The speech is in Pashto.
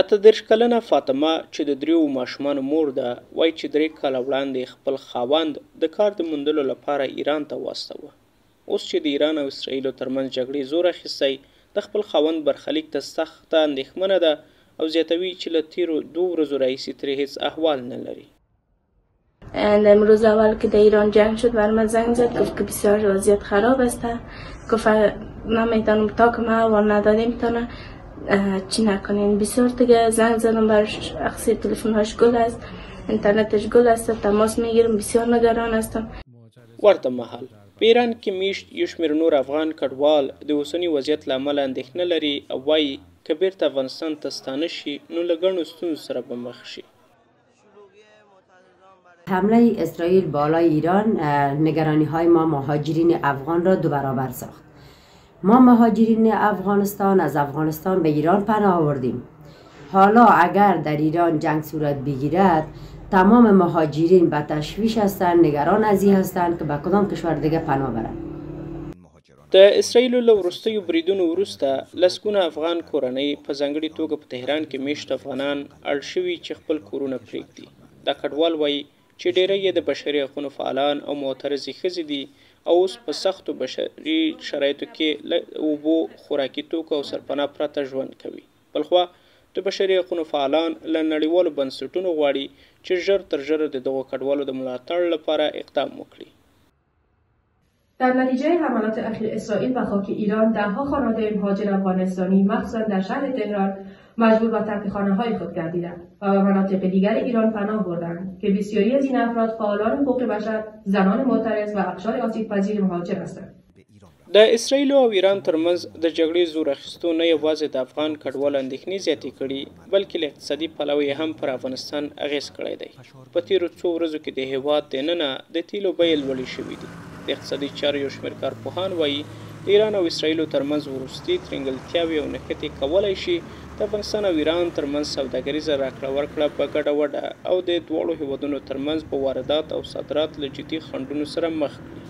اتهدېرش کلنه فاطمه چې د دریو ماشومانو مور ده وایي چې 3 کاله وړاندې خپل خاوند د کار د موندلو لپاره ایران ته واستوه. اوس چې د ایران او اسرائیلو ترمنځ جګړې زور اخیستی د خپل خاوند برخلیک ته سخته اندېښمنه ده او زیاتوي چې له تیرو 2 ورځو راهیسې ترې هیڅ احوال نه لري. امروز اول که در ایران جنگ شد بر من زنگ زد گفت که بسیار وضعیت خراب است، گفت نمیتونم تا که ما احوال نداده میتونه چی نکنین. بسیار دیگه زنگ زدم برش، اخسی تلفنهاش گل است، اینترنتش گل است، تماس میگیرم، بسیار نگران هستم. ورته مهال په ایران کې میشت یو شمېر نور افغان کډوال د اوسني وضعیت له امله اندېښنه لري او وایي که بیرته افغانستان ته ستانه شي نو له ګڼو ستونزو سره به مخ شي. حمله اسرائیل بالای ایران نگرانی های ما مهاجرین افغان را 2 برابر ساخت. ما مهاجرین افغانستان از افغانستان به ایران پناه آوردیم. حالا اگر در ایران جنگ صورت بگیرد تمام مهاجرین به تشویش هستند، نگران از این هستند که به کدام کشور دیگه پناه برند. د اسرائیلو له وروستیو بریدونو وروسته لسګونه افغان کورنۍ په ځانګړې توګه په تهران کې میشت افغانان اړ شوي چې خپل کورونه پرېږدي. دا کډوال وایي چې ډیری یې د بشري حقونو فعالان او معترضې ښځې دي او اوس په سختو بشري شرایطو کې له اوبو، خوراکي توکو او سرپناه پرته ژوند کوي. بلخوا د بشري حقونو فعالان له نړیوالو بنسټونو غواړي چې ژر تر ژره د دغو کډوالو د ملاتړ لپاره اقدام وکړي. در نتیجه حملات اخیر اسرائیل و خاک ایران دهها خانواده مهاجر افغانستانی مخصوصا در شهر تهران مجبور به ترک خانه‌های خود گردیدند و به مناطق دیگر ایران پناه بردند که بسیاری از این افراد فعالان حقوق بشر، زنان معترض و اقشار آسیب‌پذیر مهاجر هستند. د اسرائیل او ایران ترمنځ د جګړې زور اخیستو نه یوازې د افغان کډوالو اندېښنې زیاتې کړي بلکې له اقتصادي پلوه یې هم پر افغانستان اغیز کړی دی. په تیرو 2 ورځو کې د هېواد دننه د تیلو بیې لوړې شوي دي. د اقتصادي چارو یو شمېر کارپوهان وایي د ایران او اسرائیلو ترمنځ وروستي ترنګلتیاوې او نښتې کولی شي د افغانستان او ایران ترمنځ سوداګریزه راکړه ورکړه په ګډه وډه او د دواړو هېوادونو ترمنځ په واردات او صادرات له جدي خنډونو سره مخ کړي.